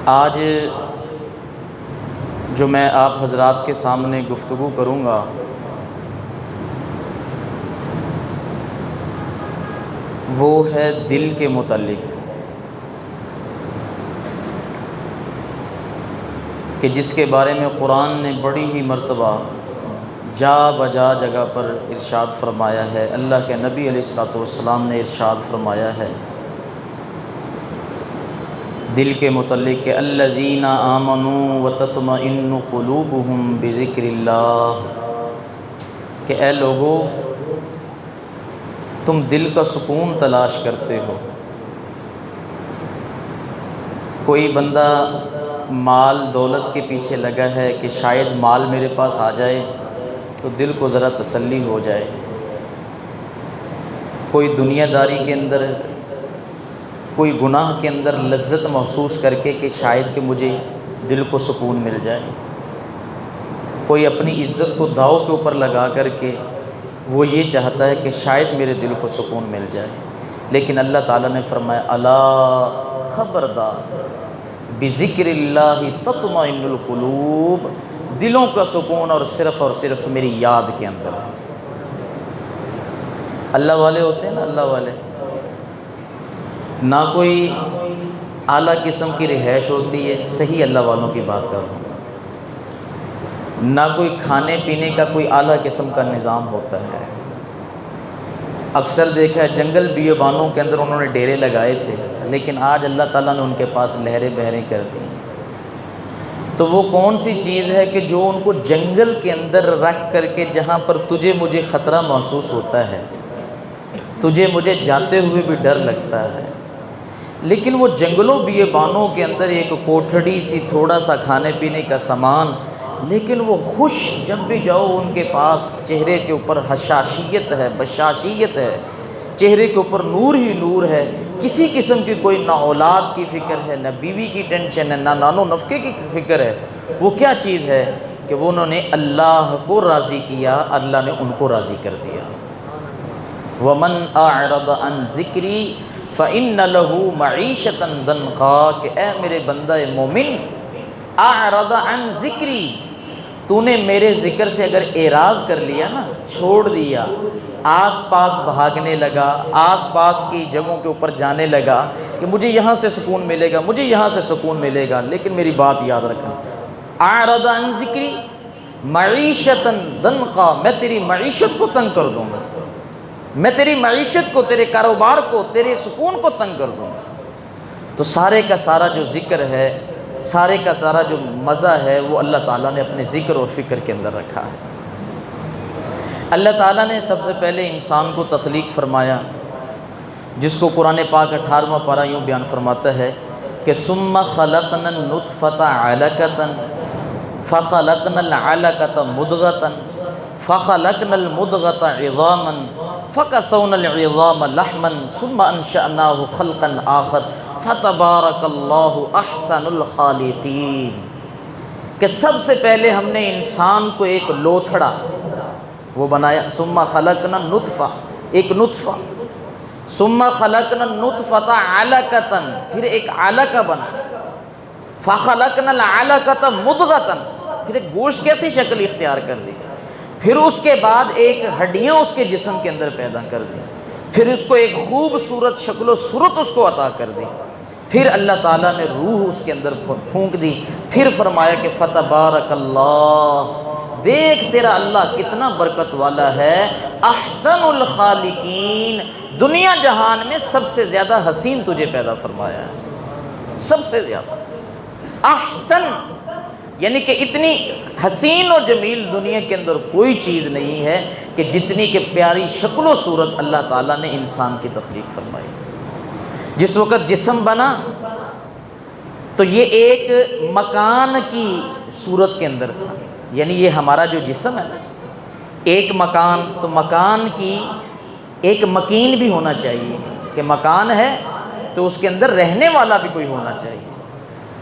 آج جو میں آپ حضرات کے سامنے گفتگو کروں گا وہ ہے دل کے متعلق، کہ جس کے بارے میں قرآن نے بڑی ہی مرتبہ جا بجا جگہ پر ارشاد فرمایا ہے۔ اللہ کے نبی علیہ الصلوۃ والسلام نے ارشاد فرمایا ہے دل کے متعلق کہ الذین آمنوا وتطمئن قلوبہم بذکر اللہ، کہ اے لوگو تم دل کا سکون تلاش کرتے ہو۔ کوئی بندہ مال دولت کے پیچھے لگا ہے کہ شاید مال میرے پاس آ جائے تو دل کو ذرا تسلی ہو جائے۔ کوئی دنیا داری کے اندر، کوئی گناہ کے اندر لذت محسوس کر کے کہ شاید کہ مجھے دل کو سکون مل جائے۔ کوئی اپنی عزت کو داؤ کے اوپر لگا کر کے وہ یہ چاہتا ہے کہ شاید میرے دل کو سکون مل جائے، لیکن اللہ تعالیٰ نے فرمایا الا خبردار بذکر اللہ تطمئن القلوب، دلوں کا سکون اور صرف میری یاد کے اندر ہے۔ اللہ والے ہوتے ہیں نا، اللہ والے، نہ کوئی اعلیٰ قسم کی رہائش ہوتی ہے، صحیح اللہ والوں کی بات کر رہا ہوں، نہ کوئی کھانے پینے کا کوئی اعلیٰ قسم کا نظام ہوتا ہے۔ اکثر دیکھا ہے جنگل بیابانوں کے اندر انہوں نے ڈیرے لگائے تھے، لیکن آج اللہ تعالیٰ نے ان کے پاس لہریں بحریں کر دی۔ تو وہ کون سی چیز ہے کہ جو ان کو جنگل کے اندر رکھ کر کے، جہاں پر تجھے مجھے خطرہ محسوس ہوتا ہے، تجھے مجھے جاتے ہوئے بھی ڈر لگتا ہے، لیکن وہ جنگلوں بیابانوں کے اندر ایک کوٹھڑی سی، تھوڑا سا کھانے پینے کا سامان، لیکن وہ خوش، جب بھی جاؤ ان کے پاس چہرے کے اوپر حشاشیت ہے، بشاشیت ہے، چہرے کے اوپر نور ہی نور ہے۔ کسی قسم کی کوئی نہ اولاد کی فکر ہے، نہ بیوی کی ٹینشن ہے، نہ نانو نفقے کی فکر ہے۔ وہ کیا چیز ہے کہ وہ انہوں نے اللہ کو راضی کیا، اللہ نے ان کو راضی کر دیا۔ وَمَنْ أَعْرَضَ عَنْ ذِكْرِي فَإِنَّ لَهُ مَعِيشَةً ضَنْكًا، کہ اے میرے بندہ مومن، اعرض عن ذکری، تو نے میرے ذکر سے اگر اعراض کر لیا نا، چھوڑ دیا، آس پاس بھاگنے لگا، آس پاس کی جگہوں کے اوپر جانے لگا کہ مجھے یہاں سے سکون ملے گا، مجھے یہاں سے سکون ملے گا، لیکن میری بات یاد رکھنا، اعرض عن ذکری معیشۃ ضنکا، میں تیری معیشت کو تنگ کر دوں گا، میں تیری معیشت کو، تیرے کاروبار کو، تیرے سکون کو تنگ کر دوں گا۔ تو سارے کا سارا جو ذکر ہے، سارے کا سارا جو مزہ ہے، وہ اللہ تعالیٰ نے اپنے ذکر اور فکر کے اندر رکھا ہے۔ اللہ تعالیٰ نے سب سے پہلے انسان کو تخلیق فرمایا، جس کو قرآن پاک 18واں پارہ یوں بیان فرماتا ہے کہ ثم خلقنا النطفة علقة فخلقنا العلقة مضغة فخلقنا المضغة عظاما فكسونا العظام لحما ثم انشأناه خلقا آخر فتبارک اللہ احسن الخالقین، کہ سب سے پہلے ہم نے انسان کو ایک لوتھڑا وہ بنایا، ثم خلقنا نطفہ، ایک نطفہ، ثم خلقنا النطفة علقۃ، پھر ایک علقہ بنا، فخلقنا العلقۃ مضغۃ، پھر ایک گوشت کیسی شکل اختیار کر دی، پھر اس کے بعد ایک ہڈیاں اس کے جسم کے اندر پیدا کر دی، پھر اس کو ایک خوبصورت شکل و صورت اس کو عطا کر دی، پھر اللہ تعالیٰ نے روح اس کے اندر پھونک دی، پھر فرمایا کہ فتبارک اللہ، دیکھ تیرا اللہ کتنا برکت والا ہے، احسن الخالقین، دنیا جہان میں سب سے زیادہ حسین تجھے پیدا فرمایا ہے، سب سے زیادہ احسن، یعنی کہ اتنی حسین اور جمیل دنیا کے اندر کوئی چیز نہیں ہے کہ جتنی کہ پیاری شکل و صورت اللہ تعالیٰ نے انسان کی تخلیق فرمائی۔ جس وقت جسم بنا تو یہ ایک مکان کی صورت کے اندر تھا، یعنی یہ ہمارا جو جسم ہے نا، ایک مکان، تو مکان کی ایک مکین بھی ہونا چاہیے کہ مکان ہے تو اس کے اندر رہنے والا بھی کوئی ہونا چاہیے۔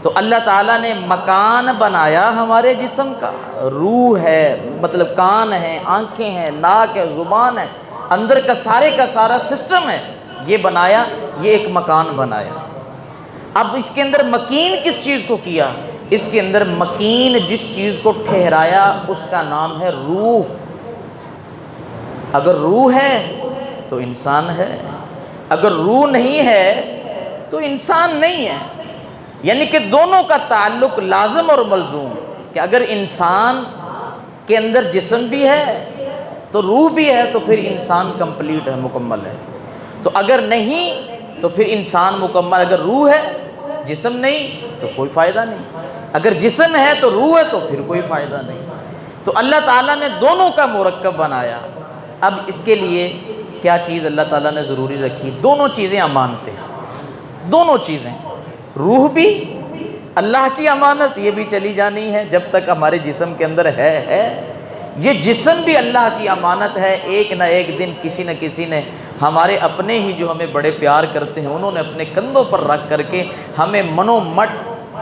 تو اللہ تعالیٰ نے مکان بنایا ہمارے جسم کا، روح ہے، مطلب کان ہیں، آنکھیں ہیں، ناک ہے، زبان ہے، اندر کا سارے کا سارا سسٹم ہے، یہ بنایا، یہ ایک مکان بنایا۔ اب اس کے اندر مکین کس چیز کو کیا؟ اس کے اندر مکین جس چیز کو ٹھہرایا اس کا نام ہے روح۔ اگر روح ہے تو انسان ہے، اگر روح نہیں ہے تو انسان نہیں ہے۔ یعنی کہ دونوں کا تعلق لازم اور ملزوم، کہ اگر انسان کے اندر جسم بھی ہے تو روح بھی ہے تو پھر انسان کمپلیٹ ہے، مکمل ہے۔ تو اگر نہیں تو پھر انسان مکمل، اگر روح ہے جسم نہیں تو کوئی فائدہ نہیں، اگر جسم ہے تو روح ہے تو پھر کوئی فائدہ نہیں۔ تو اللہ تعالیٰ نے دونوں کا مرکب بنایا۔ اب اس کے لیے کیا چیز اللہ تعالیٰ نے ضروری رکھی؟ دونوں چیزیں امانت ہیں، دونوں چیزیں، روح بھی اللہ کی امانت، یہ بھی چلی جانی ہے جب تک ہمارے جسم کے اندر ہے، یہ جسم بھی اللہ کی امانت ہے۔ ایک نہ ایک دن کسی نہ کسی نے، ہمارے اپنے ہی جو ہمیں بڑے پیار کرتے ہیں، انہوں نے اپنے کندھوں پر رکھ کر کے ہمیں منو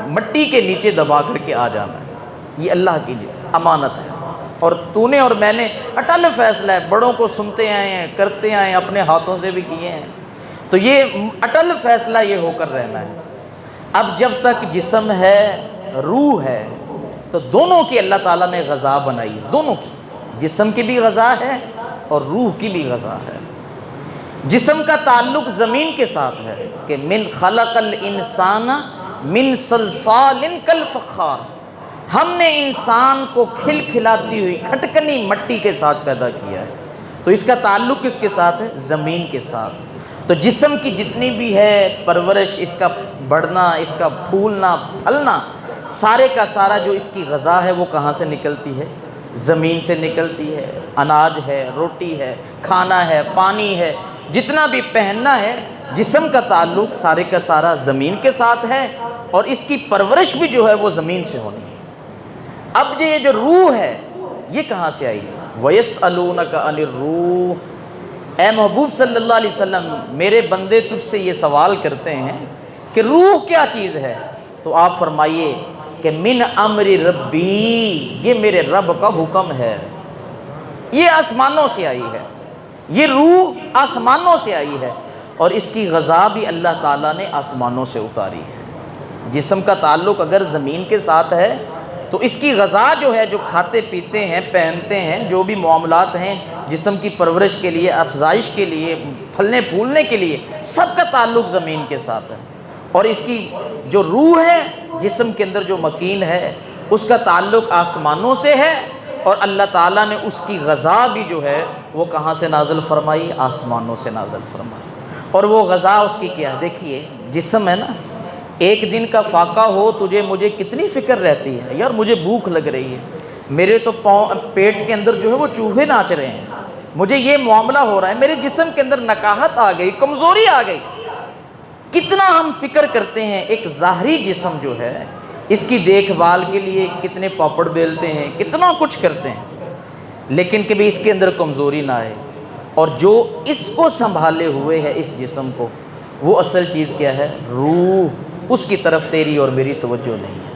مٹی کے نیچے دبا کر کے آ جانا ہے۔ یہ اللہ کی امانت ہے، اور تو نے اور میں نے اٹل فیصلہ ہے، بڑوں کو سنتے آئے ہیں، کرتے آئے ہیں، اپنے ہاتھوں سے بھی کیے ہیں، تو یہ اٹل فیصلہ یہ ہو کر رہنا ہے۔ اب جب تک جسم ہے، روح ہے، تو دونوں کی اللہ تعالیٰ نے غذا بنائی ہے، دونوں کی، جسم کی بھی غذا ہے اور روح کی بھی غذا ہے۔ جسم کا تعلق زمین کے ساتھ ہے کہ من خلق الانسان من صلصال کالفخار، ہم نے انسان کو کھلکھلاتی ہوئی کھٹکنی مٹی کے ساتھ پیدا کیا ہے۔ تو اس کا تعلق کس کے ساتھ ہے؟ زمین کے ساتھ۔ تو جسم کی جتنی بھی ہے پرورش، اس کا بڑھنا، اس کا پھولنا پھلنا، سارے کا سارا جو اس کی غذا ہے وہ کہاں سے نکلتی ہے؟ زمین سے نکلتی ہے۔ اناج ہے، روٹی ہے، کھانا ہے، پانی ہے، جتنا بھی پہننا ہے، جسم کا تعلق سارے کا سارا زمین کے ساتھ ہے، اور اس کی پرورش بھی جو ہے وہ زمین سے ہونی ہے۔ اب یہ جو روح ہے یہ کہاں سے آئی؟ وَيَسْأَلُونَكَ عَنِ الرُّوحِ، اے محبوب صلی اللہ علیہ وسلم، میرے بندے تجھ سے یہ سوال کرتے ہیں کہ روح کیا چیز ہے؟ تو آپ فرمائیے کہ من امر ربی، یہ میرے رب کا حکم ہے، یہ آسمانوں سے آئی ہے، یہ روح آسمانوں سے آئی ہے، اور اس کی غذا بھی اللہ تعالیٰ نے آسمانوں سے اتاری ہے۔ جسم کا تعلق اگر زمین کے ساتھ ہے تو اس کی غذا جو ہے، جو کھاتے پیتے ہیں، پہنتے ہیں، جو بھی معاملات ہیں جسم کی پرورش کے لیے، افزائش کے لیے، پھلنے پھولنے کے لیے، سب کا تعلق زمین کے ساتھ ہے۔ اور اس کی جو روح ہے، جسم کے اندر جو مکین ہے، اس کا تعلق آسمانوں سے ہے، اور اللہ تعالیٰ نے اس کی غذا بھی جو ہے وہ کہاں سے نازل فرمائی؟ آسمانوں سے نازل فرمائی۔ اور وہ غذا اس کی کیا ہے؟ دیکھیے جسم ہے نا، ایک دن کا فاقہ ہو تجھے مجھے کتنی فکر رہتی ہے، یار مجھے بھوک لگ رہی ہے، میرے تو پیٹ کے اندر جو ہے وہ چوہے ناچ رہے ہیں، مجھے یہ معاملہ ہو رہا ہے، میرے جسم کے اندر نکاہت آ گئی، کمزوری آ گئی، کتنا ہم فکر کرتے ہیں۔ ایک ظاہری جسم جو ہے اس کی دیکھ بھال کے لیے کتنے پاپڑ بیلتے ہیں، کتنا کچھ کرتے ہیں، لیکن کبھی اس کے اندر کمزوری نہ آئے۔ اور جو اس کو سنبھالے ہوئے ہے اس جسم کو، وہ اصل چیز کیا ہے؟ روح، اس کی طرف تیری اور میری توجہ نہیں ہے۔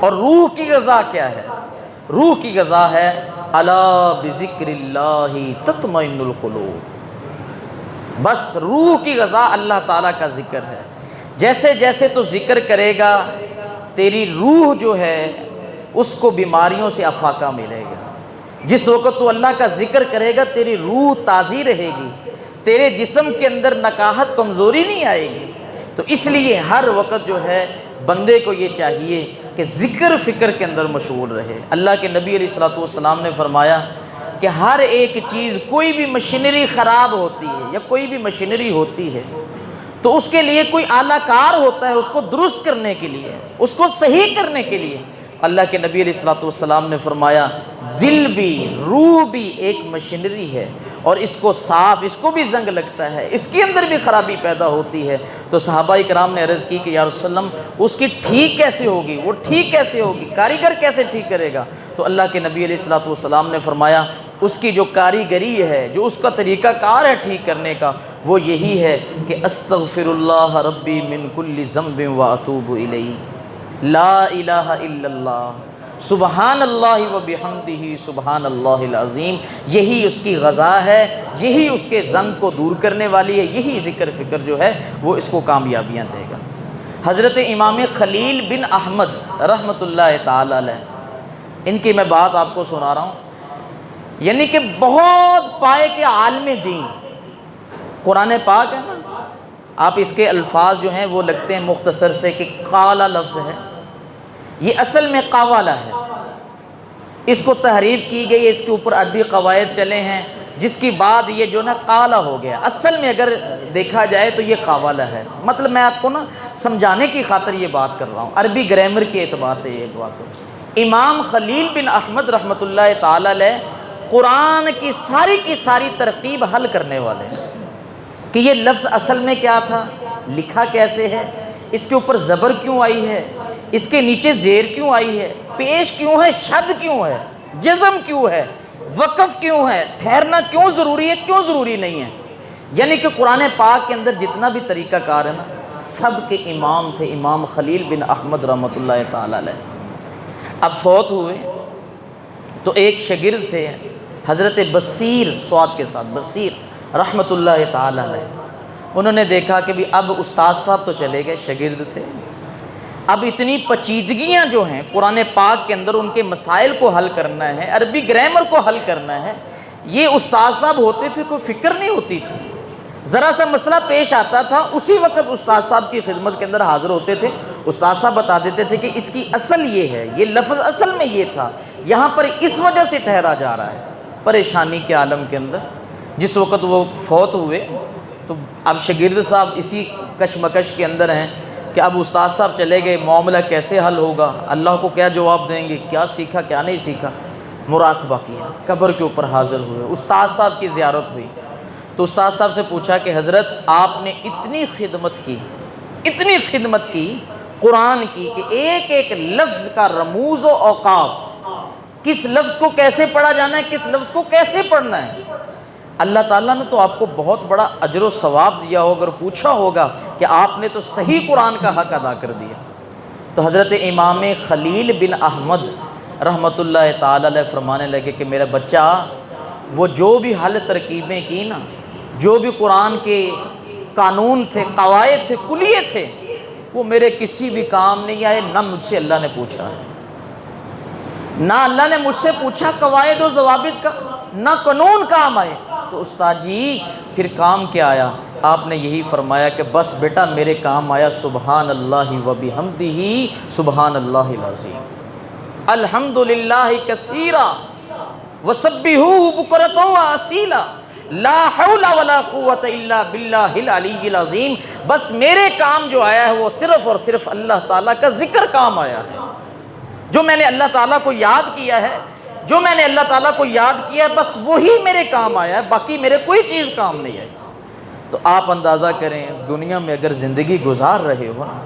اور روح کی غذا کیا ہے؟ روح کی غذا ہے الا بذکر اللہ تطمئن القلوب، بس روح کی غذا اللہ تعالیٰ کا ذکر ہے۔ جیسے جیسے تو ذکر کرے گا تیری روح جو ہے اس کو بیماریوں سے افاقہ ملے گا۔ جس وقت تو اللہ کا ذکر کرے گا تیری روح تازی رہے گی، تیرے جسم کے اندر نکاہت کمزوری نہیں آئے گی۔ تو اس لیے ہر وقت جو ہے بندے کو یہ چاہیے کہ ذکر فکر کے اندر مشغول رہے۔ اللہ کے نبی علیہ الصلوۃ والسلام نے فرمایا کہ ہر ایک چیز، کوئی بھی مشینری خراب ہوتی ہے یا کوئی بھی مشینری ہوتی ہے تو اس کے لیے کوئی اعلیٰ کار ہوتا ہے، اس کو درست کرنے کے لیے، اس کو صحیح کرنے کے لیے۔ اللہ کے نبی علیہ الصلوۃ والسلام نے فرمایا دل بھی، روح بھی ایک مشینری ہے، اور اس کو صاف، اس کو بھی زنگ لگتا ہے، اس کے اندر بھی خرابی پیدا ہوتی ہے۔ تو صحابہ کرام نے عرض کی کہ یا رسول اللہ اس کی ٹھیک کیسے ہوگی، وہ ٹھیک کیسے ہوگی، کاریگر کیسے ٹھیک کرے گا؟ تو اللہ کے نبی علیہ الصلوۃ والسلام نے فرمایا اس کی جو کاریگری ہے، جو اس کا طریقہ کار ہے ٹھیک کرنے کا، وہ یہی ہے کہ استغفر اللہ ربی من کل ذنب واتوب الیہ، لا الہ الا اللہ، سبحان اللہ و بحمدہ سبحان اللہ العظیم۔ یہی اس کی غذا ہے، یہی اس کے زنگ کو دور کرنے والی ہے، یہی ذکر فکر جو ہے وہ اس کو کامیابیاں دے گا۔ حضرت امام خلیل بن احمد رحمۃ اللہ تعالی علیہ، ان کی میں بات آپ کو سنا رہا ہوں، یعنی کہ بہت پائے کے عالم دین۔ قرآن پاک ہے نا، آپ اس کے الفاظ جو ہیں وہ لگتے ہیں مختصر سے کہ قالا لفظ ہے، یہ اصل میں قوالا ہے، اس کو تحریف کی گئی ہے، اس کے اوپر عربی قواعد چلے ہیں، جس کی بعد یہ جو نا قالا ہو گیا۔ اصل میں اگر دیکھا جائے تو یہ قوالا ہے، مطلب میں آپ کو نا سمجھانے کی خاطر یہ بات کر رہا ہوں، عربی گرامر کے اعتبار سے یہ بات ہو۔ امام خلیل بن احمد رحمۃ اللہ تعالی علیہ قرآن کی ساری ترکیب حل کرنے والے ہیں کہ یہ لفظ اصل میں کیا تھا، لکھا کیسے ہے، اس کے اوپر زبر کیوں آئی ہے، اس کے نیچے زیر کیوں آئی ہے، پیش کیوں ہے، شد کیوں ہے، جزم کیوں ہے، وقف کیوں ہے، ٹھہرنا کیوں ضروری ہے، کیوں ضروری نہیں ہے۔ یعنی کہ قرآن پاک کے اندر جتنا بھی طریقہ کار ہے نا، سب کے امام تھے امام خلیل بن احمد رحمۃ اللہ تعالی علیہ۔ اب فوت ہوئے تو ایک شاگرد تھے حضرت بصیر سواد کے ساتھ، بصیر رحمۃ اللہ تعالی علیہ، انہوں نے دیکھا کہ بھی اب استاد صاحب تو چلے گئے، شاگرد تھے، اب اتنی پیچیدگیاں جو ہیں قرآن پاک کے اندر ان کے مسائل کو حل کرنا ہے، عربی گرامر کو حل کرنا ہے، یہ استاد صاحب ہوتے تھے کوئی فکر نہیں ہوتی تھی، ذرا سا مسئلہ پیش آتا تھا اسی وقت استاد صاحب کی خدمت کے اندر حاضر ہوتے تھے، استاد صاحب بتا دیتے تھے کہ اس کی اصل یہ ہے، یہ لفظ اصل میں یہ تھا، یہاں پر اس وجہ سے ٹھہرا جا رہا ہے۔ پریشانی کے عالم کے اندر جس وقت وہ فوت ہوئے تو اب شاگرد صاحب اسی کشمکش کے اندر ہیں کہ اب استاد صاحب چلے گئے، معاملہ کیسے حل ہوگا، اللہ کو کیا جواب دیں گے، کیا سیکھا کیا نہیں سیکھا۔ مراقبہ کیا، قبر کے اوپر حاضر ہوئے، استاد صاحب کی زیارت ہوئی تو استاد صاحب سے پوچھا کہ حضرت آپ نے اتنی خدمت کی قرآن کی کہ ایک ایک لفظ کا رموز و اوقاف، کس لفظ کو کیسے پڑھا جانا ہے، کس لفظ کو کیسے پڑھنا ہے، اللہ تعالیٰ نے تو آپ کو بہت بڑا اجر و ثواب دیا ہوگا، اگر پوچھا ہوگا کہ آپ نے تو صحیح قرآن کا حق ادا کر دیا۔ تو حضرت امام خلیل بن احمد رحمۃ اللہ تعالی علیہ فرمانے لگے کہ میرا بچہ، وہ جو بھی حل ترکیبیں کی نا، جو بھی قرآن کے قانون تھے، قواعد تھے، کلیے تھے، وہ میرے کسی بھی کام نہیں آئے، نہ مجھ سے اللہ نے پوچھا ہے، نہ اللہ نے مجھ سے پوچھا قواعد و ضوابط کا، نہ قانون کام آئے۔ تو استاد جی پھر کام کیا آیا؟ آپ نے یہی فرمایا کہ بس بیٹا میرے کام آیا سبحان اللہ و بحمدہ سبحان اللہ العظیم، الحمدللہ کثیرا وسبحوہ بکرۃ واصیلا، لا حول ولا قوت الا باللہ العلی العظیم۔ بس میرے کام جو آیا ہے وہ صرف اور صرف اللہ تعالیٰ کا ذکر کام آیا ہے، جو میں نے اللہ تعالیٰ کو یاد کیا ہے، جو میں نے اللہ تعالیٰ کو یاد کیا ہے، بس وہی میرے کام آیا ہے، باقی میرے کوئی چیز کام نہیں آئی۔ تو آپ اندازہ کریں دنیا میں اگر زندگی گزار رہے ہو نا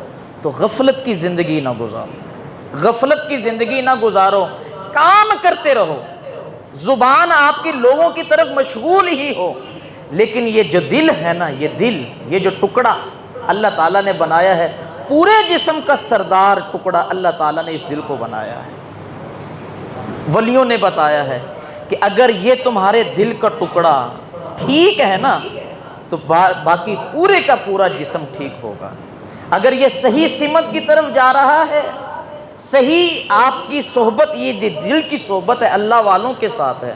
تو غفلت کی زندگی نہ گزارو، غفلت کی زندگی نہ گزارو، کام کرتے رہو، زبان آپ کی لوگوں کی طرف مشغول ہی ہو، لیکن یہ جو دل ہے نا، یہ دل، یہ جو ٹکڑا اللہ تعالیٰ نے بنایا ہے، پورے جسم کا سردار ٹکڑا اللہ تعالیٰ نے اس دل کو بنایا ہے۔ ولیوں نے بتایا ہے کہ اگر یہ تمہارے دل کا ٹکڑا ٹھیک ہے نا تو باقی پورے کا پورا جسم ٹھیک ہوگا۔ اگر یہ صحیح سمت کی طرف جا رہا ہے، صحیح آپ کی صحبت، یہ دل کی صحبت ہے، اللہ والوں کے ساتھ ہے،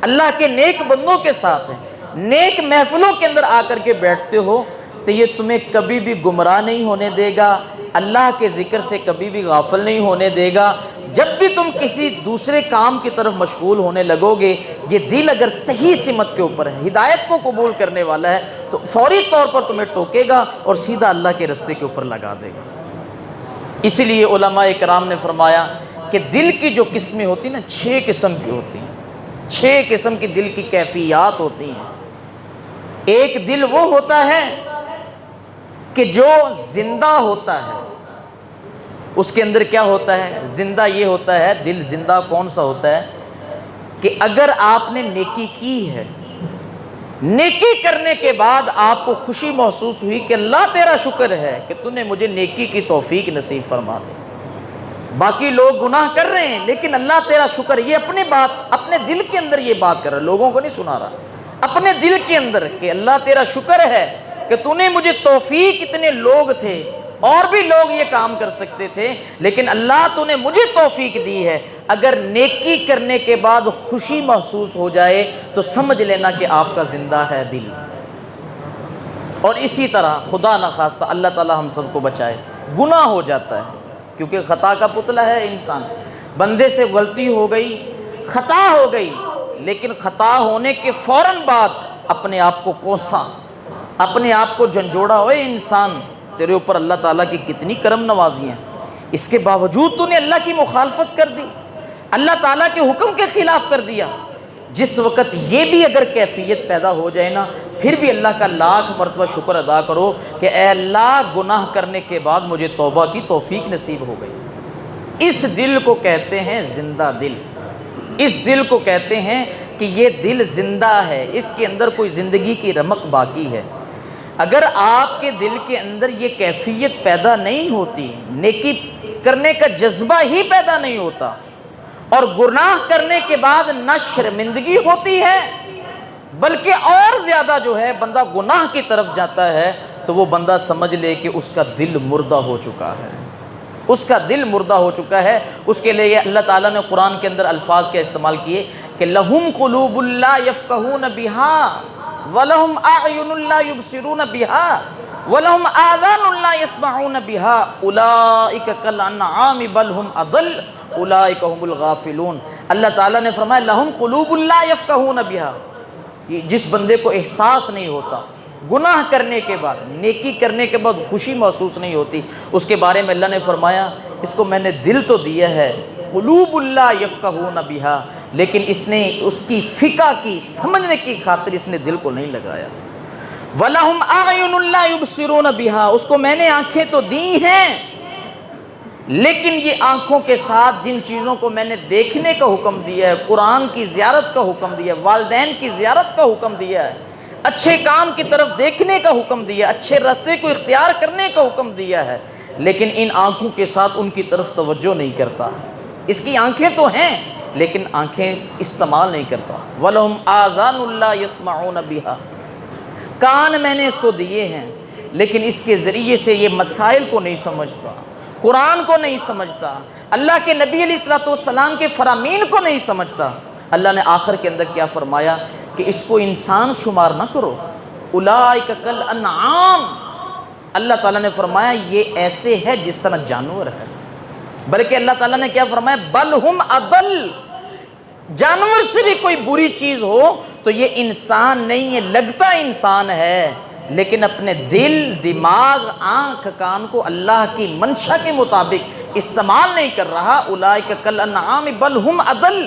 اللہ کے نیک بندوں کے ساتھ ہے، نیک محفلوں کے اندر آ کر کے بیٹھتے ہو تو یہ تمہیں کبھی بھی گمراہ نہیں ہونے دے گا، اللہ کے ذکر سے کبھی بھی غافل نہیں ہونے دے گا۔ جب بھی تم کسی دوسرے کام کی طرف مشغول ہونے لگو گے، یہ دل اگر صحیح سمت کے اوپر ہے، ہدایت کو قبول کرنے والا ہے، تو فوری طور پر تمہیں ٹوکے گا اور سیدھا اللہ کے رستے کے اوپر لگا دے گا۔ اسی لیے علماء اکرام نے فرمایا کہ دل کی جو قسمیں ہوتی ہیں نا، 6 قسم کی ہوتی ہیں، 6 قسم کی دل کی کیفیات ہوتی ہیں۔ ایک دل وہ ہوتا ہے کہ جو زندہ ہوتا ہے، اس کے اندر کیا ہوتا ہے؟ زندہ یہ ہوتا ہے، دل زندہ کون سا ہوتا ہے کہ اگر آپ نے نیکی کی ہے، نیکی کرنے کے بعد آپ کو خوشی محسوس ہوئی کہ اللہ تیرا شکر ہے کہ تو نے مجھے نیکی کی توفیق نصیب فرما دی، باقی لوگ گناہ کر رہے ہیں لیکن اللہ تیرا شکر، یہ اپنی بات اپنے دل کے اندر یہ بات کر رہا ہے، لوگوں کو نہیں سنا رہا، اپنے دل کے اندر کہ اللہ تیرا شکر ہے کہ تو نے مجھے توفیق، اتنے لوگ تھے اور بھی لوگ یہ کام کر سکتے تھے، لیکن اللہ تو نے مجھے توفیق دی ہے، اگر نیکی کرنے کے بعد خوشی محسوس ہو جائے تو سمجھ لینا کہ آپ کا زندہ ہے دل۔ اور اسی طرح خدا نخواستہ اللہ تعالی ہم سب کو بچائے، گناہ ہو جاتا ہے، کیونکہ خطا کا پتلا ہے انسان، بندے سے غلطی ہو گئی، خطا ہو گئی، لیکن خطا ہونے کے فوراً بعد اپنے آپ کو کوسا، اپنے آپ کو جھنجھوڑا، ہوئے انسان تیرے اوپر اللہ تعالیٰ کی کتنی کرم نوازی ہیں، اس کے باوجود تو نے اللہ کی مخالفت کر دی، اللہ تعالیٰ کے حکم کے خلاف کر دیا۔ جس وقت یہ بھی اگر کیفیت پیدا ہو جائے نا، پھر بھی اللہ کا لاکھ مرتبہ شکر ادا کرو کہ اے اللہ گناہ کرنے کے بعد مجھے توبہ کی توفیق نصیب ہو گئی۔ اس دل کو کہتے ہیں زندہ دل، اس دل کو کہتے ہیں کہ یہ دل زندہ ہے، اس کے اندر کوئی زندگی کی رمق باقی ہے۔ اگر آپ کے دل کے اندر یہ کیفیت پیدا نہیں ہوتی، نیکی کرنے کا جذبہ ہی پیدا نہیں ہوتا، اور گناہ کرنے کے بعد نہ شرمندگی ہوتی ہے بلکہ اور زیادہ جو ہے بندہ گناہ کی طرف جاتا ہے، تو وہ بندہ سمجھ لے کہ اس کا دل مردہ ہو چکا ہے، اس کا دل مردہ ہو چکا ہے۔ اس کے لیے اللہ تعالیٰ نے قرآن کے اندر الفاظ کے استعمال کیے کہ لَهُمْ قُلُوبٌ لَا يَفْقَهُونَ بِهَا وَلَهُمْ أَعْيُنٌ لَا يُبْصِرُونَ بِهَا وَلَهُمْ آذَانٌ لَا يَسْمَعُونَ بِهَا أُولَٰئِكَ كَالْأَنْعَامِ بَلْ هُمْ أَضَلُّ أُولَٰئِكَ هُمُ الْغَافِلُونَ۔ اللہ تعالیٰ نے فرمایا لَهُمْ قُلُوبٌ لَا يَفْقَهُونَ بِهَا، جس بندے کو احساس نہیں ہوتا، گناہ کرنے کے بعد، نیکی کرنے کے بعد خوشی محسوس نہیں ہوتی، اس کے بارے میں اللہ نے فرمایا اس کو میں نے دل تو دیا ہے، قلوب لا یفقہون بہا، لیکن اس نے اس کی فقہ کی سمجھنے کی خاطر اس نے دل کو نہیں لگایا۔ وَلَهُمْ أَعْيُنٌ لَا يُبْصِرُونَ بِهَا، اس کو میں نے آنکھیں تو دی ہیں، لیکن یہ آنکھوں کے ساتھ جن چیزوں کو میں نے دیکھنے کا حکم دیا ہے، قرآن کی زیارت کا حکم دیا ہے، والدین کی زیارت کا حکم دیا ہے، اچھے کام کی طرف دیکھنے کا حکم دیا ہے، اچھے راستے کو اختیار کرنے کا حکم دیا ہے، لیکن ان آنکھوں کے ساتھ ان کی طرف توجہ نہیں کرتا۔ اس کی آنکھیں تو ہیں لیکن آنکھیں استعمال نہیں کرتا۔ وَلَهُمْ آذَانٌ لَا يَسْمَعُونَ بِهَا، کان میں نے اس کو دیے ہیں لیکن اس کے ذریعے سے یہ مسائل کو نہیں سمجھتا، قرآن کو نہیں سمجھتا، اللہ کے نبی علیہ السلام کے فرامین کو نہیں سمجھتا۔ اللہ نے آخر کے اندر کیا فرمایا کہ اس کو انسان شمار نہ کرو، اولئک کالانعام، اللہ تعالیٰ نے فرمایا یہ ایسے ہے جس طرح جانور ہے، بلکہ اللہ تعالیٰ نے کیا فرمایا بل ہم اضل، جانور سے بھی کوئی بری چیز ہو تو یہ انسان نہیں ہے، لگتا انسان ہے لیکن اپنے دل، دماغ، آنکھ، کان کو اللہ کی منشا کے مطابق استعمال نہیں کر رہا۔ اولئک کالانعام بل ہم اضل،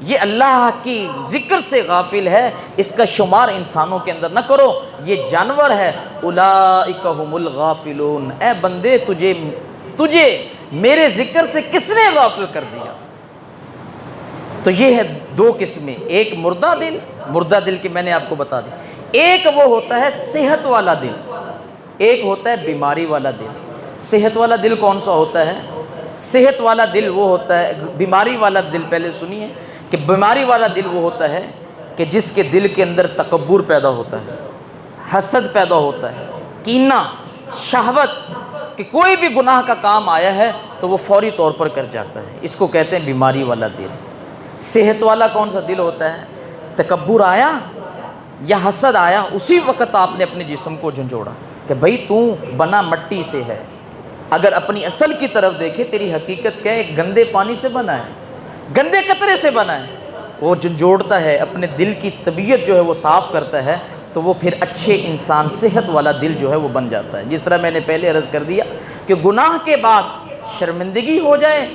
یہ اللہ کی ذکر سے غافل ہے، اس کا شمار انسانوں کے اندر نہ کرو، یہ جانور ہے۔ اولئک هم الغافلون، اے بندے تجھے میرے ذکر سے کس نے غافل کر دیا؟ تو یہ ہے دو قسمیں، ایک مردہ دل، مردہ دل کی میں نے آپ کو بتا دی، ایک وہ ہوتا ہے صحت والا دل، ایک ہوتا ہے بیماری والا دل۔ صحت والا دل کون سا ہوتا ہے؟ صحت والا دل وہ ہوتا ہے، بیماری والا دل پہلے سنیے کہ بیماری والا دل وہ ہوتا ہے کہ جس کے دل کے اندر تکبر پیدا ہوتا ہے، حسد پیدا ہوتا ہے، کینہ، شہوت، کہ کوئی بھی گناہ کا کام آیا ہے تو وہ فوری طور پر کر جاتا ہے، اس کو کہتے ہیں بیماری والا دل۔ صحت والا کون سا دل ہوتا ہے؟ تکبر آیا یا حسد آیا، اسی وقت آپ نے اپنے جسم کو جھنجھوڑا کہ بھئی تو بنا مٹی سے ہے، اگر اپنی اصل کی طرف دیکھے تیری حقیقت کیا ہے؟ ایک گندے پانی سے بنا ہے، گندے قطرے سے بنا ہے، وہ جھنجھوڑتا ہے، اپنے دل کی طبیعت جو ہے وہ صاف کرتا ہے، تو وہ پھر اچھے انسان، صحت والا دل جو ہے وہ بن جاتا ہے۔ جس طرح میں نے پہلے عرض کر دیا کہ گناہ کے بعد شرمندگی ہو جائے،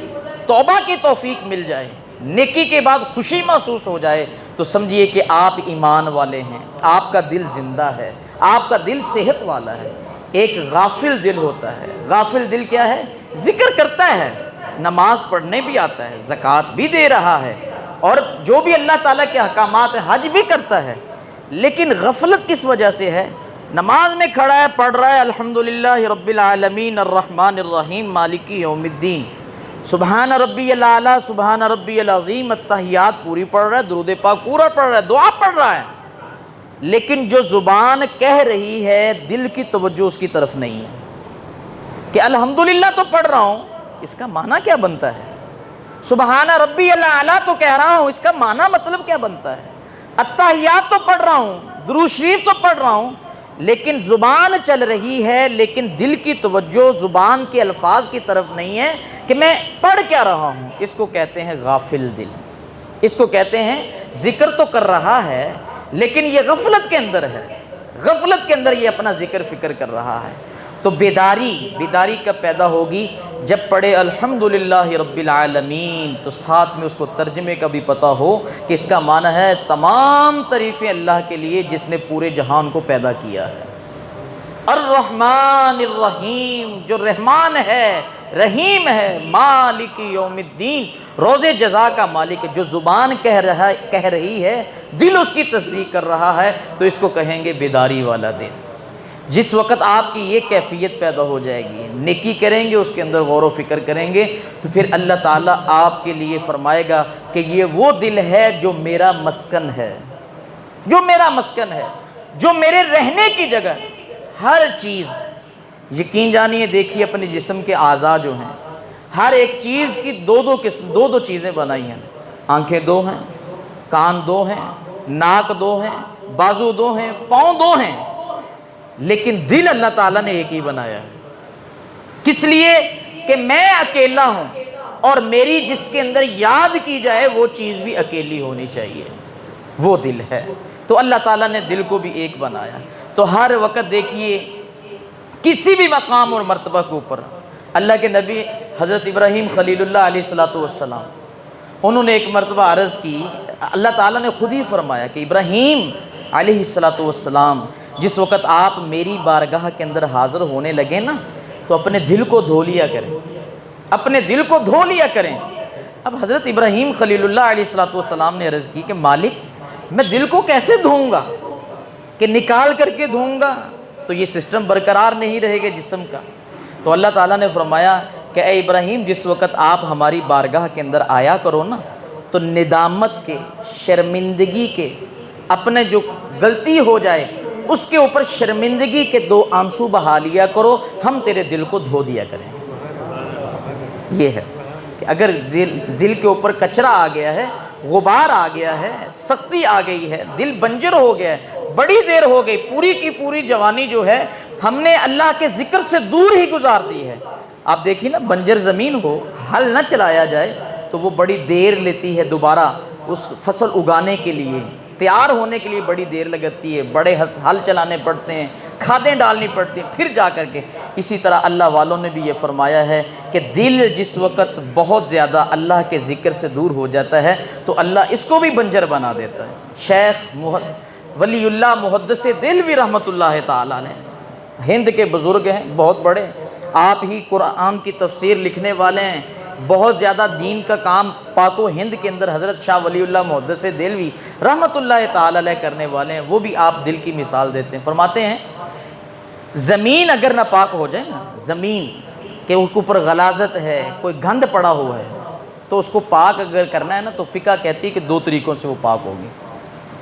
توبہ کی توفیق مل جائے، نیکی کے بعد خوشی محسوس ہو جائے، تو سمجھیے کہ آپ ایمان والے ہیں، آپ کا دل زندہ ہے، آپ کا دل صحت والا ہے۔ ایک غافل دل ہوتا ہے، غافل دل کیا ہے؟ ذکر کرتا ہے، نماز پڑھنے بھی آتا ہے، زکوٰۃ بھی دے رہا ہے، اور جو بھی اللہ تعالیٰ کے احکامات ہیں حج بھی کرتا ہے، لیکن غفلت کس وجہ سے ہے؟ نماز میں کھڑا ہے، پڑھ رہا ہے الحمدللہ رب العالمین الرحمن الرحیم مالک یوم الدین، سبحان ربی الاعلیٰ سبحان ربی العظیم، التحیات پوری پڑھ رہا ہے، درود پاک پورا پڑھ رہا ہے، دعا پڑھ رہا ہے، لیکن جو زبان کہہ رہی ہے دل کی توجہ اس کی طرف نہیں ہے۔ کہ الحمدللہ تو پڑھ رہا ہوں، اس کا معنی کیا بنتا ہے؟ سبحان ربی الاعلیٰ تو کہہ رہا ہوں، اس کا معنی مطلب کیا بنتا ہے؟ التحیات تو پڑھ رہا ہوں، درود شریف تو پڑھ رہا ہوں، لیکن زبان چل رہی ہے، لیکن دل کی توجہ زبان کے الفاظ کی طرف نہیں ہے کہ میں پڑھ کیا رہا ہوں۔ اس کو کہتے ہیں غافل دل، اس کو کہتے ہیں ذکر تو کر رہا ہے لیکن یہ غفلت کے اندر ہے، غفلت کے اندر یہ اپنا ذکر فکر کر رہا ہے۔ تو بیداری کب پیدا ہوگی؟ جب پڑھے الحمدللہ رب العالمین، تو ساتھ میں اس کو ترجمے کا بھی پتہ ہو کہ اس کا معنی ہے تمام تعریفیں اللہ کے لیے جس نے پورے جہان کو پیدا کیا ہے۔ الرحمن الرحیم، جو رحمان ہے، رحیم ہے، مالک یوم الدین، روز جزا کا مالک ہے۔ جو زبان کہہ رہی ہے، دل اس کی تصدیق کر رہا ہے، تو اس کو کہیں گے بیداری والا دل۔ جس وقت آپ کی یہ کیفیت پیدا ہو جائے گی، نیکی کریں گے، اس کے اندر غور و فکر کریں گے، تو پھر اللہ تعالیٰ آپ کے لیے فرمائے گا کہ یہ وہ دل ہے جو میرا مسکن ہے، جو میرا مسکن ہے، جو میرے رہنے کی جگہ ہے۔ ہر چیز یقین جانیے، دیکھیے اپنے جسم کے اعضاء جو ہیں، ہر ایک چیز کی دو چیزیں بنائی ہیں۔ آنکھیں دو ہیں، کان دو ہیں، ناک دو ہیں، بازو دو ہیں، پاؤں دو ہیں، لیکن دل اللہ تعالیٰ نے ایک ہی بنایا ہے۔ کس لیے؟ کہ میں اکیلا ہوں اور میری جس کے اندر یاد کی جائے وہ چیز بھی اکیلی ہونی چاہیے، وہ دل ہے۔ تو اللہ تعالیٰ نے دل کو بھی ایک بنایا۔ تو ہر وقت دیکھیے کسی بھی مقام اور مرتبہ کے اوپر اللہ کے نبی حضرت ابراہیم خلیل اللہ علیہ السلام، انہوں نے ایک مرتبہ عرض کی، اللہ تعالیٰ نے خود ہی فرمایا کہ ابراہیم علیہ السلام، جس وقت آپ میری بارگاہ کے اندر حاضر ہونے لگے نا، تو اپنے دل کو دھو لیا کریں، اپنے دل کو دھو لیا کریں۔ اب حضرت ابراہیم خلیل اللہ علیہ السلام نے عرض کی کہ مالک، میں دل کو کیسے دھوؤں گا؟ کہ نکال کر کے دھوؤں گا تو یہ سسٹم برقرار نہیں رہے گا جسم کا۔ تو اللہ تعالیٰ نے فرمایا کہ اے ابراہیم، جس وقت آپ ہماری بارگاہ کے اندر آیا کرو نا، تو ندامت کے، شرمندگی کے، اپنے جو غلطی ہو جائے اس کے اوپر شرمندگی کے 2 آنسو بہا لیا کرو، ہم تیرے دل کو دھو دیا کریں۔ یہ ہے کہ اگر دل کے اوپر کچرا آ گیا ہے، غبار آ گیا ہے، سختی آ گئی ہے، دل بنجر ہو گیا ہے، بڑی دیر ہو گئی، پوری کی پوری جوانی جو ہے ہم نے اللہ کے ذکر سے دور ہی گزار دی ہے۔ آپ دیکھیے نا، بنجر زمین ہو، ہل نہ چلایا جائے تو وہ بڑی دیر لیتی ہے دوبارہ اس فصل اگانے کے لیے، تیار ہونے کے لیے بڑی دیر لگتی ہے، بڑے ہل چلانے پڑتے ہیں، کھادیں ڈالنی پڑتی ہیں، پھر جا کر کے۔ اسی طرح اللہ والوں نے بھی یہ فرمایا ہے کہ دل جس وقت بہت زیادہ اللہ کے ذکر سے دور ہو جاتا ہے تو اللہ اس کو بھی بنجر بنا دیتا ہے۔ شیخ ولی اللہ محدث دل بھی رحمۃ اللہ تعالیٰ علیہ، ہند کے بزرگ ہیں، بہت بڑے، آپ ہی قرآن کی تفسیر لکھنے والے ہیں، بہت زیادہ دین کا کام پاک و ہند کے اندر حضرت شاہ ولی اللہ محدث دہلوی رحمۃ اللہ تعالیٰ علیہ کرنے والے ہیں۔ وہ بھی آپ دل کی مثال دیتے ہیں، فرماتے ہیں زمین اگر نہ پاک ہو جائے نا، زمین کے اوپر غلاظت ہے، کوئی گند پڑا ہوا ہے، تو اس کو پاک اگر کرنا ہے نا، تو فقہ کہتی ہے کہ 2 طریقوں سے وہ پاک ہوگی۔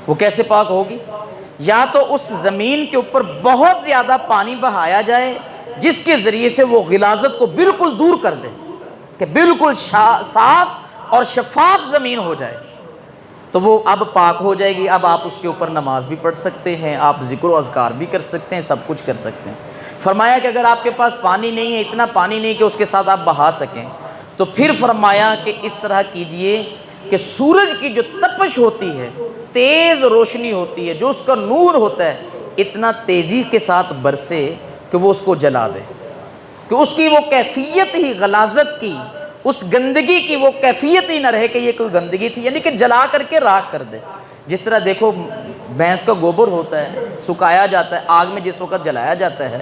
وہ کیسے پاک ہوگی؟ یا تو اس زمین کے اوپر بہت زیادہ پانی بہایا جائے جس کے ذریعے سے وہ غلاظت کو بالکل دور کر دے، کہ بالکل صاف اور شفاف زمین ہو جائے، تو وہ اب پاک ہو جائے گی۔ اب آپ اس کے اوپر نماز بھی پڑھ سکتے ہیں، آپ ذکر و اذکار بھی کر سکتے ہیں، سب کچھ کر سکتے ہیں۔ فرمایا کہ اگر آپ کے پاس پانی نہیں ہے، اتنا پانی نہیں کہ اس کے ساتھ آپ بہا سکیں، تو پھر فرمایا کہ اس طرح کیجئے کہ سورج کی جو تپش ہوتی ہے، تیز روشنی ہوتی ہے، جو اس کا نور ہوتا ہے، اتنا تیزی کے ساتھ برسے کہ وہ اس کو جلا دے، کہ اس کی وہ کیفیت ہی غلاظت کی، اس گندگی کی وہ کیفیت ہی نہ رہے کہ یہ کوئی گندگی تھی، یعنی کہ جلا کر کے راکھ کر دے۔ جس طرح دیکھو بھینس کا گوبر ہوتا ہے، سکھایا جاتا ہے، آگ میں جس وقت جلایا جاتا ہے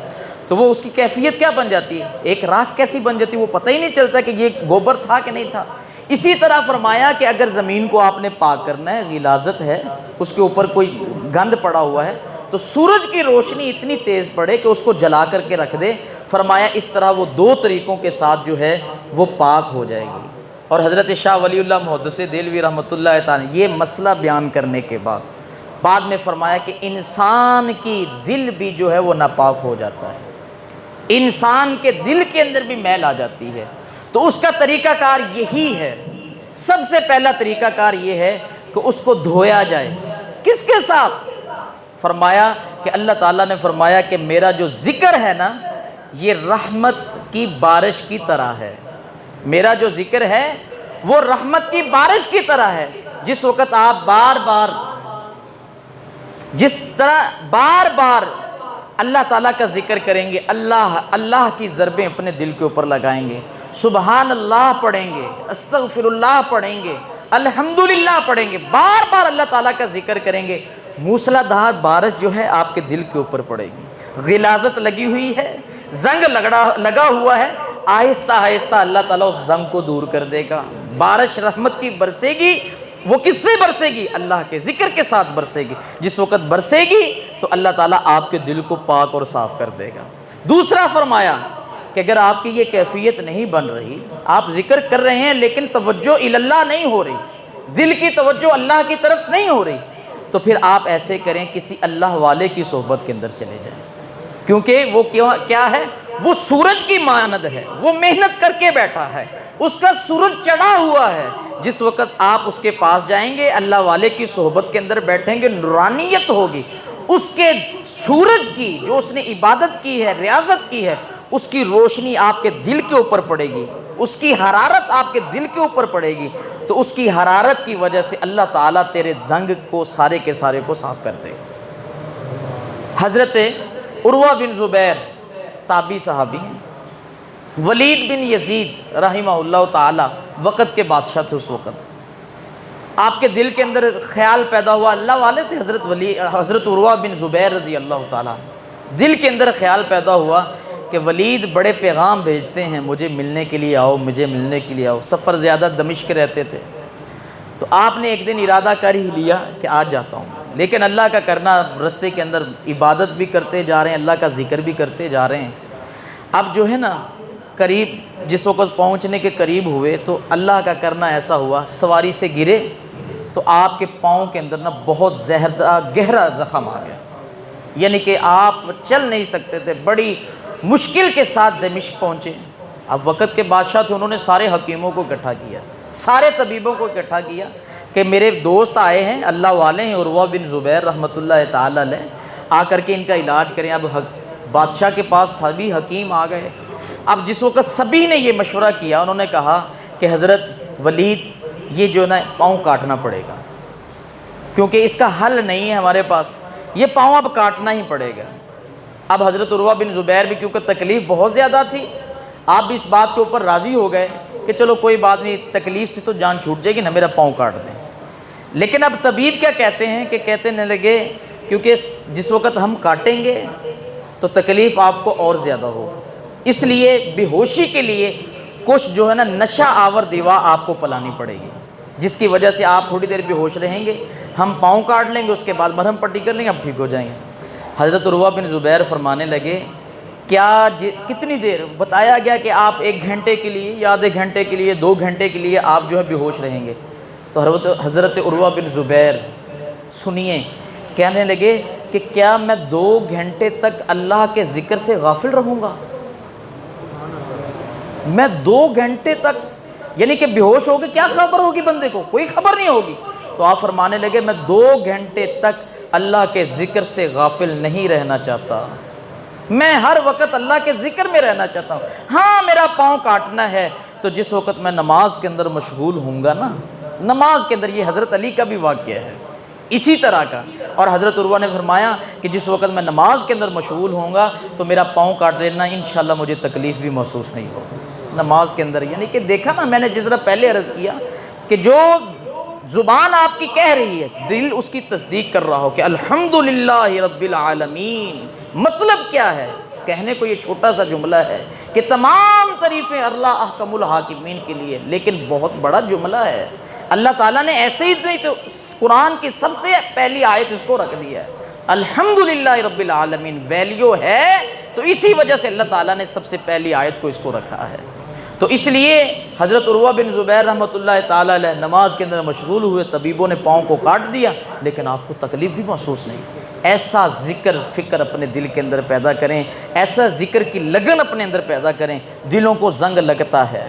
تو وہ اس کی کیفیت کیا بن جاتی ہے، ایک راکھ کیسی بن جاتی ہے، وہ پتہ ہی نہیں چلتا کہ یہ گوبر تھا کہ نہیں تھا۔ اسی طرح فرمایا کہ اگر زمین کو آپ نے پاک کرنا ہے، غلاظت ہے، اس کے اوپر کوئی گند پڑا ہوا ہے، تو سورج کی روشنی اتنی تیز پڑے کہ اس کو جلا کر کے رکھ دے۔ فرمایا اس طرح وہ 2 طریقوں کے ساتھ جو ہے وہ پاک ہو جائے گی۔ اور حضرت شاہ ولی اللہ محدث دہلوی رحمۃ اللہ تعالیٰ یہ مسئلہ بیان کرنے کے بعد میں فرمایا کہ انسان کی دل بھی جو ہے وہ ناپاک ہو جاتا ہے، انسان کے دل کے اندر بھی میل آ جاتی ہے، تو اس کا طریقہ کار یہی ہے، سب سے پہلا طریقہ کار یہ ہے کہ اس کو دھویا جائے۔ کس کے ساتھ؟ فرمایا کہ اللہ تعالیٰ نے فرمایا کہ میرا جو ذکر ہے نا یہ رحمت کی بارش کی طرح ہے، میرا جو ذکر ہے وہ رحمت کی بارش کی طرح ہے۔ جس وقت آپ بار بار اللہ تعالیٰ کا ذکر کریں گے، اللہ کی ضربیں اپنے دل کے اوپر لگائیں گے، سبحان اللہ پڑھیں گے، استغفر اللہ پڑھیں گے، الحمدللہ پڑھیں گے، بار بار اللہ تعالیٰ کا ذکر کریں گے، موسلا دھار بارش جو ہے آپ کے دل کے اوپر پڑے گی۔ غلاظت لگی ہوئی ہے، زنگ لگا ہوا ہے، آہستہ آہستہ اللہ تعالیٰ اس زنگ کو دور کر دے گا۔ بارش رحمت کی برسے گی، وہ کس سے برسے گی؟ اللہ کے ذکر کے ساتھ برسے گی۔ جس وقت برسے گی تو اللہ تعالیٰ آپ کے دل کو پاک اور صاف کر دے گا۔ دوسرا فرمایا کہ اگر آپ کی یہ کیفیت نہیں بن رہی، آپ ذکر کر رہے ہیں لیکن توجہ اللہ نہیں ہو رہی، دل کی توجہ اللہ کی طرف نہیں ہو رہی، تو پھر آپ ایسے کریں، کسی اللہ والے کی صحبت کے اندر چلے جائیں، کیونکہ وہ کیا ہے؟ وہ سورج کی مانند ہے، وہ محنت کر کے بیٹھا ہے، اس کا سورج چڑھا ہوا ہے۔ جس وقت آپ اس کے پاس جائیں گے، اللہ والے کی صحبت کے اندر بیٹھیں گے، نورانیت ہوگی، اس کے سورج کی جو اس نے عبادت کی ہے، ریاضت کی ہے، اس کی روشنی آپ کے دل کے اوپر پڑے گی، اس کی حرارت آپ کے دل کے اوپر پڑے گی، تو اس کی حرارت کی وجہ سے اللہ تعالیٰ تیرے زنگ کو سارے کے سارے کو صاف کر دے گا۔ حضرت عروہ بن زبیر تابعی صحابی ہیں، ولید بن یزید رحمہ اللہ تعالی وقت کے بادشاہ تھے۔ اس وقت آپ کے دل کے اندر خیال پیدا ہوا، اللہ والے تھے حضرت عروہ بن زبیر رضی اللہ تعالیٰ، دل کے اندر خیال پیدا ہوا کہ ولید بڑے پیغام بھیجتے ہیں، مجھے ملنے کے لیے آؤ، مجھے ملنے کے لیے آؤ۔ سفر زیادہ دمشق رہتے تھے، تو آپ نے ایک دن ارادہ کر ہی لیا کہ آج جاتا ہوں، لیکن اللہ کا کرنا، رستے کے اندر عبادت بھی کرتے جا رہے ہیں، اللہ کا ذکر بھی کرتے جا رہے ہیں۔ اب جو ہے نا قریب جس وقت پہنچنے کے قریب ہوئے تو اللہ کا کرنا ایسا ہوا، سواری سے گرے تو آپ کے پاؤں کے اندر نا بہت زہردہ گہرا زخم آ گیا، یعنی کہ آپ چل نہیں سکتے تھے، بڑی مشکل کے ساتھ دمشق پہنچے۔ اب وقت کے بادشاہ تھے، انہوں نے سارے حکیموں کو اکٹھا کیا، سارے طبیبوں کو اکٹھا کیا کہ میرے دوست آئے ہیں، اللہ والے ہیں، عروہ بن زبیر رحمۃ اللہ تعالی علیہ، آ کر کے ان کا علاج کریں۔ اب بادشاہ کے پاس سبھی حکیم آ گئے۔ اب جس وقت سبھی نے یہ مشورہ کیا، انہوں نے کہا کہ حضرت ولید یہ جو نا پاؤں کاٹنا پڑے گا، کیونکہ اس کا حل نہیں ہے ہمارے پاس، یہ پاؤں اب کاٹنا ہی پڑے گا۔ اب حضرت عروہ بن زبیر بھی کیونکہ تکلیف بہت زیادہ تھی، آپ بھی اس بات کے اوپر راضی ہو گئے کہ چلو کوئی بات نہیں، تکلیف سے تو جان چھوٹ جائے گی نا، میرا پاؤں کاٹ دیں۔ لیکن اب طبیب کیا کہتے ہیں کہ کہتے نہ لگے، کیونکہ جس وقت ہم کاٹیں گے تو تکلیف آپ کو اور زیادہ ہوگی، اس لیے بے ہوشی کے لیے کچھ جو ہے نا نشہ آور دیوا آپ کو پلانی پڑے گی، جس کی وجہ سے آپ تھوڑی دیر بے ہوش رہیں گے، ہم پاؤں کاٹ لیں گے، اس کے بعد مرہم پٹی کر لیں گے، اب ٹھیک ہو جائیں گے۔ حضرت عروہ بن زبیر فرمانے لگے کیا کتنی دیر؟ بتایا گیا کہ آپ 1 گھنٹے کے لیے یا آدھے گھنٹے کے لیے 2 گھنٹے کے لیے آپ جو ہے بے ہوش رہیں گے۔ تو حضرت عروہ بن زبیر سنیے، کہنے لگے کہ کیا میں 2 گھنٹے تک اللہ کے ذکر سے غافل رہوں گا؟ میں 2 گھنٹے تک، یعنی کہ بے ہوش ہوگی، کیا خبر ہوگی بندے کو؟ کوئی خبر نہیں ہوگی۔ تو آپ فرمانے لگے میں 2 گھنٹے تک اللہ کے ذکر سے غافل نہیں رہنا چاہتا، میں ہر وقت اللہ کے ذکر میں رہنا چاہتا ہوں۔ ہاں میرا پاؤں کاٹنا ہے تو جس وقت میں نماز کے اندر مشغول ہوں گا نا، نماز کے اندر، یہ حضرت علی کا بھی واقعہ ہے اسی طرح کا، اور حضرت عروہ نے فرمایا کہ جس وقت میں نماز کے اندر مشغول ہوں گا تو میرا پاؤں کاٹ لینا، انشاءاللہ مجھے تکلیف بھی محسوس نہیں ہوگی نماز کے اندر۔ یعنی کہ دیکھا نا، میں نے جس طرح پہلے عرض کیا کہ جو زبان آپ کی کہہ رہی ہے، دل اس کی تصدیق کر رہا ہو کہ الحمدللہ رب العالمین، مطلب کیا ہے؟ کہنے کو یہ چھوٹا سا جملہ ہے کہ تمام تعریفیں اللہ احکم الحاکمین کے لیے، لیکن بہت بڑا جملہ ہے۔ اللہ تعالیٰ نے ایسے ہی نہیں تو قرآن کی سب سے پہلی آیت اس کو رکھ دیا ہے، الحمدللہ رب العالمین، ویلیو ہے تو اسی وجہ سے اللہ تعالیٰ نے سب سے پہلی آیت کو اس کو رکھا ہے۔ تو اس لیے حضرت عروہ بن زبیر رحمۃ اللہ تعالیٰ علیہ نماز کے اندر مشغول ہوئے، طبیبوں نے پاؤں کو کاٹ دیا، لیکن آپ کو تکلیف بھی محسوس نہیں۔ ایسا ذکر فکر اپنے دل کے اندر پیدا کریں، ایسا ذکر کی لگن اپنے اندر پیدا کریں۔ دلوں کو زنگ لگتا ہے،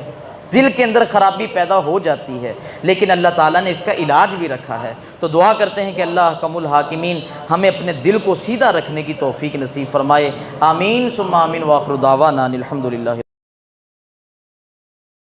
دل کے اندر خرابی پیدا ہو جاتی ہے، لیکن اللہ تعالیٰ نے اس کا علاج بھی رکھا ہے۔ تو دعا کرتے ہیں کہ اللہ حکم الحاکمین ہمیں اپنے دل کو سیدھا رکھنے کی توفیق نصیب فرمائے۔ آمین ثم آمین، وآخر دعوانا الحمدللہ۔